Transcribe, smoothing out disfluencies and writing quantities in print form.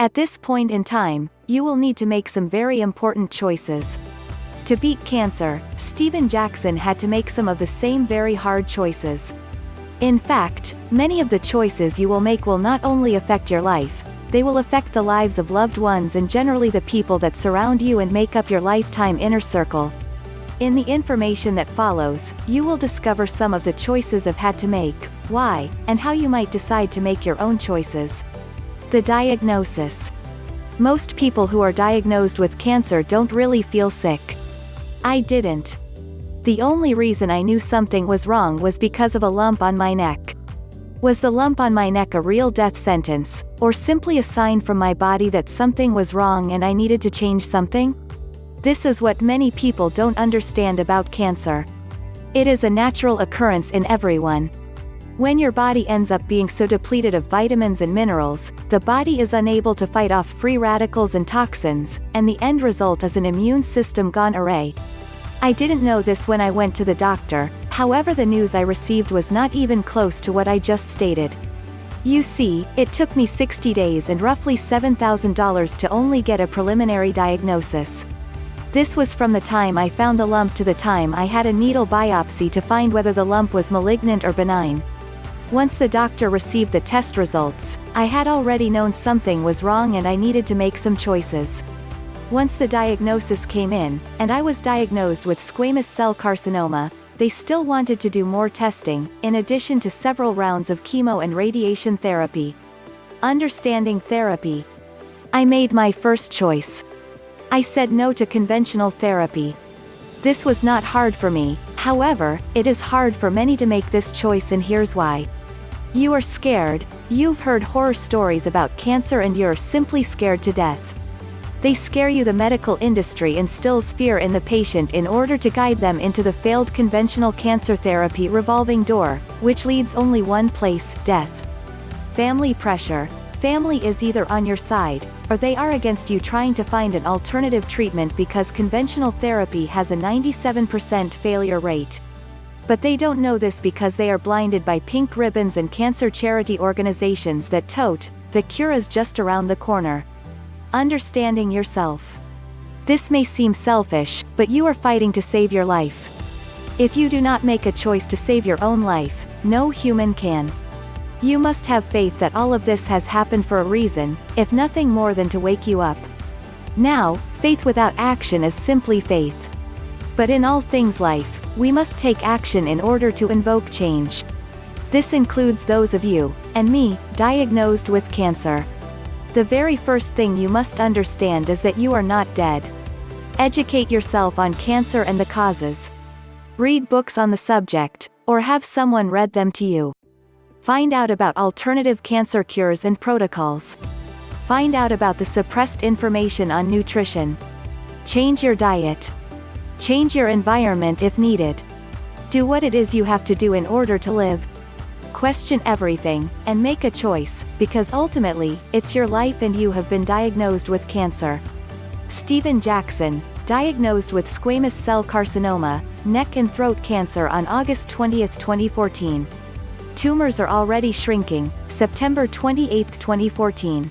At this point in time, you will need to make some very important choices. To beat cancer, Steven Jackson had to make some of the same very hard choices. In fact, many of the choices you will make will not only affect your life, they will affect the lives of loved ones and generally the people that surround you and make up your lifetime inner circle. In the information that follows, you will discover some of the choices I've had to make, why, and how you might decide to make your own choices. The diagnosis. Most people who are diagnosed with cancer don't really feel sick. I didn't. The only reason I knew something was wrong was because of a lump on my neck. Was the lump on my neck a real death sentence, or simply a sign from my body that something was wrong and I needed to change something? This is what many people don't understand about cancer. It is a natural occurrence in everyone. When your body ends up being so depleted of vitamins and minerals, the body is unable to fight off free radicals and toxins, and the end result is an immune system gone awry. I didn't know this when I went to the doctor, however the news I received was not even close to what I just stated. You see, it took me 60 days and roughly $7,000 to only get a preliminary diagnosis. This was from the time I found the lump to the time I had a needle biopsy to find whether the lump was malignant or benign. Once the doctor received the test results, I had already known something was wrong and I needed to make some choices. Once the diagnosis came in, and I was diagnosed with squamous cell carcinoma, they still wanted to do more testing, in addition to several rounds of chemo and radiation therapy. Understanding therapy. I made my first choice. I said no to conventional therapy. This was not hard for me, however, it is hard for many to make this choice and here's why. You are scared, you've heard horror stories about cancer and you're simply scared to death. They scare you. The medical industry instills fear in the patient in order to guide them into the failed conventional cancer therapy revolving door, which leads only one place, death. Family pressure. Family is either on your side, or they are against you trying to find an alternative treatment because conventional therapy has a 97% failure rate. But they don't know this because they are blinded by pink ribbons and cancer charity organizations that tote, the cure is just around the corner. Understanding yourself. This may seem selfish, but you are fighting to save your life. If you do not make a choice to save your own life, no human can. You must have faith that all of this has happened for a reason, if nothing more than to wake you up. Now, faith without action is simply faith. But in all things life, we must take action in order to invoke change. This includes those of you, and me, diagnosed with cancer. The very first thing you must understand is that you are not dead. Educate yourself on cancer and the causes. Read books on the subject, or have someone read them to you. Find out about alternative cancer cures and protocols. Find out about the suppressed information on nutrition. Change your diet. Change your environment if needed. Do what it is you have to do in order to live. Question everything, and make a choice, because ultimately, it's your life and you have been diagnosed with cancer. Steven Jackson, diagnosed with squamous cell carcinoma, neck and throat cancer on August 20, 2014. Tumors are already shrinking, September 28, 2014.